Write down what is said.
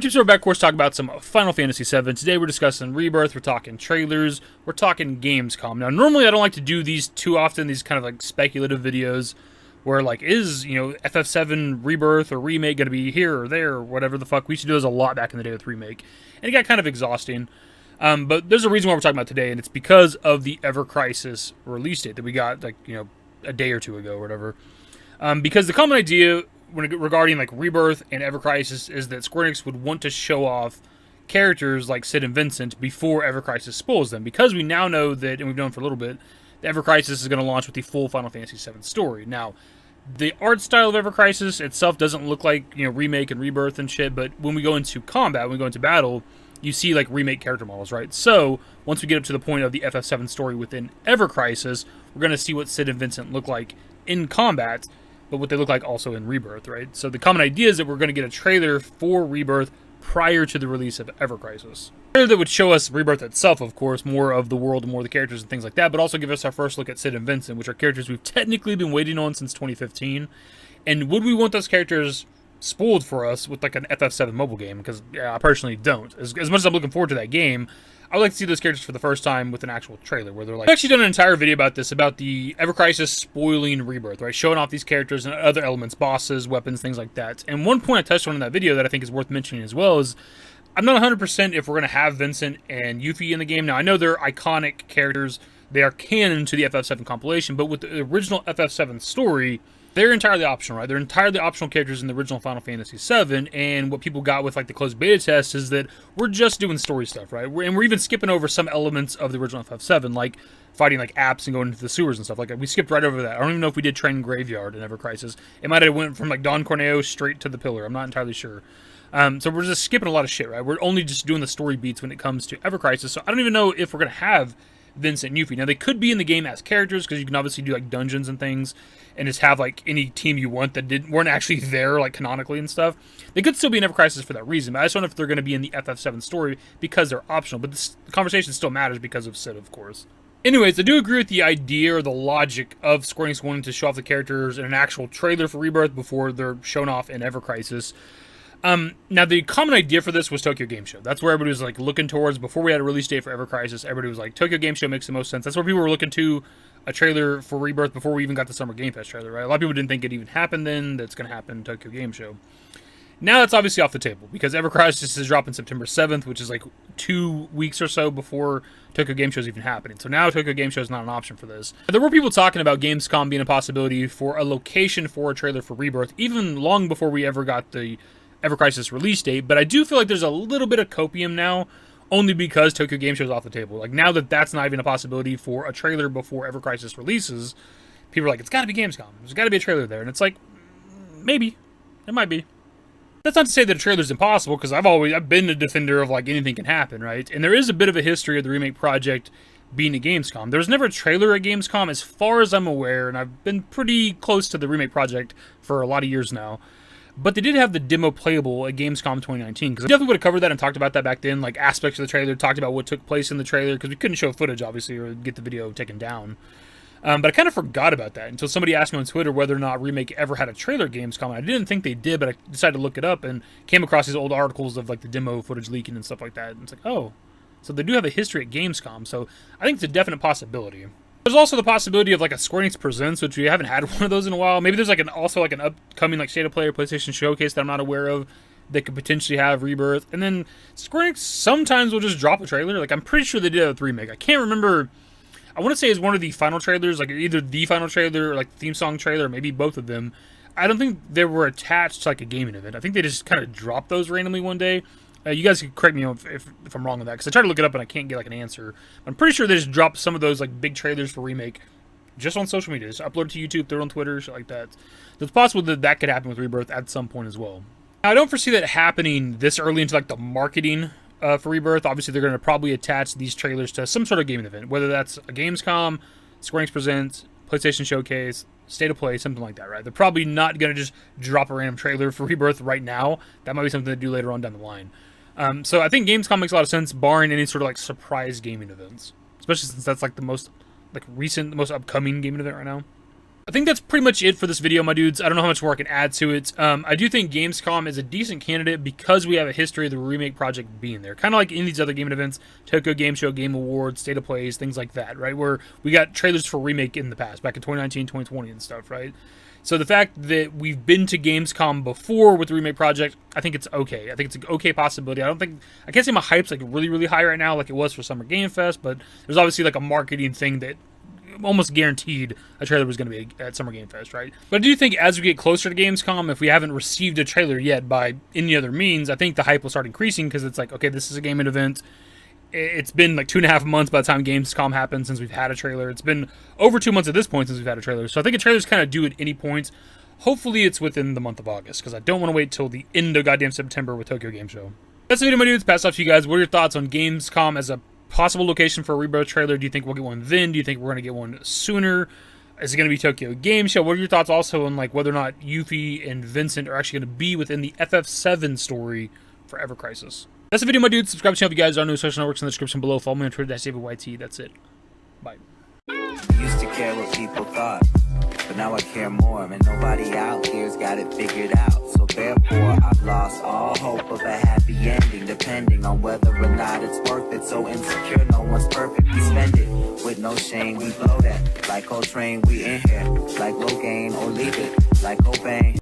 So we're back, of course, talking about some Final Fantasy VII. Today we're discussing Rebirth, we're talking trailers, we're talking Gamescom. Now, normally I don't like to do these too often, these kind of like speculative videos, where like, is, FF7 Rebirth or Remake going to be here or there or whatever the fuck. We used to do those a lot back in the day with Remake, and it got kind of exhausting. But there's a reason why we're talking about today, and it's because of the Ever Crisis release date that we got, like, a day or two ago or whatever. Because the common idea regarding like Rebirth and Ever Crisis is that Square Enix would want to show off characters like Cid and Vincent before Ever Crisis spoils them, because we now know that, and we've known for a little bit, that Ever Crisis is going to launch with the full Final Fantasy VII story. Now, the art style of Ever Crisis itself doesn't look like Remake and Rebirth and shit, but when we go into combat, when we go into battle, you see like Remake character models, right? So once we get up to the point of the FF7 story within Ever Crisis, we're going to see what Cid and Vincent look like in combat, but what they look like also in Rebirth, right? So the common idea is that we're going to get a trailer for Rebirth prior to the release of Ever Crisis. A trailer that would show us Rebirth itself, of course, more of the world and more of the characters and things like that, but also give us our first look at Cid and Vincent, which are characters we've technically been waiting on since 2015. And would we want those characters spoiled for us with like an FF7 mobile game? Because I personally don't. As much as I'm looking forward to that game, I would like to see those characters for the first time with an actual trailer, where they're like... I've actually done an entire video about this, about the Ever Crisis spoiling Rebirth, right? Showing off these characters and other elements, bosses, weapons, things like that. And one point I touched on in that video that I think is worth mentioning as well is, I'm not 100% if we're going to have Vincent and Yuffie in the game. Now, I know they're iconic characters. They are canon to the FF7 compilation, but with the original FF7 story, they're entirely optional, right? They're entirely optional characters in the original Final Fantasy VII, and what people got with like the closed beta test is that we're just doing story stuff, right? We're even skipping over some elements of the original FF7, like fighting like apps and going into the sewers and stuff like that. We skipped right over that. I don't even know if we did Train Graveyard in Ever Crisis. It might have went from like Don Corneo straight to the Pillar. I'm not entirely sure. So we're just skipping a lot of shit, right? We're only just doing the story beats when it comes to Ever Crisis, so I don't even know if we're going to have Vincent and Yuffie. Now, they could be in the game as characters, because you can obviously do like dungeons and things, and just have like any team you want that weren't actually there like canonically and stuff. They could still be in Ever Crisis for that reason, but I just don't know if they're going to be in the FF7 story because they're optional. But this conversation still matters because of Cid, of course. Anyways, I do agree with the idea or the logic of Square Enix wanting to show off the characters in an actual trailer for Rebirth before they're shown off in Ever Crisis. Now, the common idea for this was Tokyo Game Show. That's where everybody was like looking towards. Before we had a release date for Ever Crisis, everybody was like, Tokyo Game Show makes the most sense. That's where people were looking to a trailer for Rebirth before we even got the Summer Game Fest trailer, right? A lot of people didn't think it even happened then. That's going to happen in Tokyo Game Show. Now that's obviously off the table, because Ever Crisis is dropping September 7th, which is like 2 weeks or so before Tokyo Game Show is even happening. So now Tokyo Game Show is not an option for this. There were people talking about Gamescom being a possibility for a location for a trailer for Rebirth, even long before we ever got the Ever Crisis release date, but I do feel like there's a little bit of copium now, only because Tokyo Game Show is off the table. Like, now that that's not even a possibility for a trailer before Ever Crisis releases, people are like, it's got to be Gamescom. There's got to be a trailer there. And it's like, maybe. It might be. That's not to say that a trailer's impossible, because I've been a defender of, like, anything can happen, right? And there is a bit of a history of the Remake project being at Gamescom. There was never a trailer at Gamescom, as far as I'm aware, and I've been pretty close to the Remake project for a lot of years now. But they did have the demo playable at Gamescom 2019, because we definitely would have covered that and talked about that back then, like aspects of the trailer, talked about what took place in the trailer, because we couldn't show footage, obviously, or get the video taken down. But I kind of forgot about that until somebody asked me on Twitter whether or not Remake ever had a trailer at Gamescom. And I didn't think they did, but I decided to look it up and came across these old articles of like the demo footage leaking and stuff like that. And it's like, oh, so they do have a history at Gamescom, so I think it's a definite possibility. There's also the possibility of like a Square Enix Presents, which we haven't had one of those in a while. Maybe there's like an upcoming like State of Play or PlayStation Showcase that I'm not aware of that could potentially have Rebirth. And then Square Enix sometimes will just drop a trailer. Like, I'm pretty sure they did it with Remake. I can't remember. I want to say it's one of the final trailers, like either the final trailer or like the theme song trailer, or maybe both of them. I don't think they were attached to like a gaming event. I think they just kind of dropped those randomly one day. You guys can correct me if I'm wrong on that, because I tried to look it up and I can't get like an answer. I'm pretty sure they just dropped some of those like big trailers for Remake just on social media. Just upload to YouTube, throw it on Twitter, shit like that. So it's possible that that could happen with Rebirth at some point as well. Now, I don't foresee that happening this early into like the marketing for Rebirth. Obviously, they're going to probably attach these trailers to some sort of gaming event, whether that's a Gamescom, Square Enix Presents, PlayStation Showcase, State of Play, something like that, right? They're probably not going to just drop a random trailer for Rebirth right now. That might be something to do later on down the line. So I think Gamescom makes a lot of sense, barring any sort of like surprise gaming events, especially since that's like the most like recent, the most upcoming gaming event right now. I think that's pretty much it for this video, my dudes. I don't know how much more I can add to it. I do think Gamescom is a decent candidate because we have a history of the remake project being there. Kind of like in these other gaming events, Tokyo Game Show, Game Awards, State of Plays, things like that, right? Where we got trailers for Remake in the past, back in 2019, 2020 and stuff, right? So the fact that we've been to Gamescom before with the Remake project, I think it's okay. I think it's an okay possibility. I can't say my hype's like really, really high right now like it was for Summer Game Fest, but there's obviously like a marketing thing that almost guaranteed a trailer was going to be at Summer Game Fest, right? But I do think as we get closer to Gamescom, if we haven't received a trailer yet by any other means, I think the hype will start increasing because it's like, okay, this is a gaming event. It's been like 2.5 months by the time Gamescom happened since we've had a trailer. It's been over 2 months at this point since we've had a trailer. So I think a trailer's kind of due at any point. Hopefully it's within the month of August because I don't want to wait till the end of goddamn September with Tokyo Game Show. That's the video, my dudes. Pass off to you guys. What are your thoughts on Gamescom as a possible location for a Rebirth trailer? Do you think we'll get one then? Do you think we're going to get one sooner? Is it going to be Tokyo Game Show? What are your thoughts also on like whether or not Yuffie and Vincent are actually going to be within the FF7 story for Ever Crisis? That's the video, my dudes. Subscribe to the channel if you guys are new. Social networks in the description below. Follow me on Twitter, @DavidYT. That's it. Bye. Used to care what people thought, but now I care more, and nobody out here's got it figured out. So therefore, I've lost all hope of a happy ending, depending on whether or not it's worth it. So insecure, no one's perfect. We spend it with no shame. We blow that like Coltrane. We in here like Rogaine, or leave it like Cobain.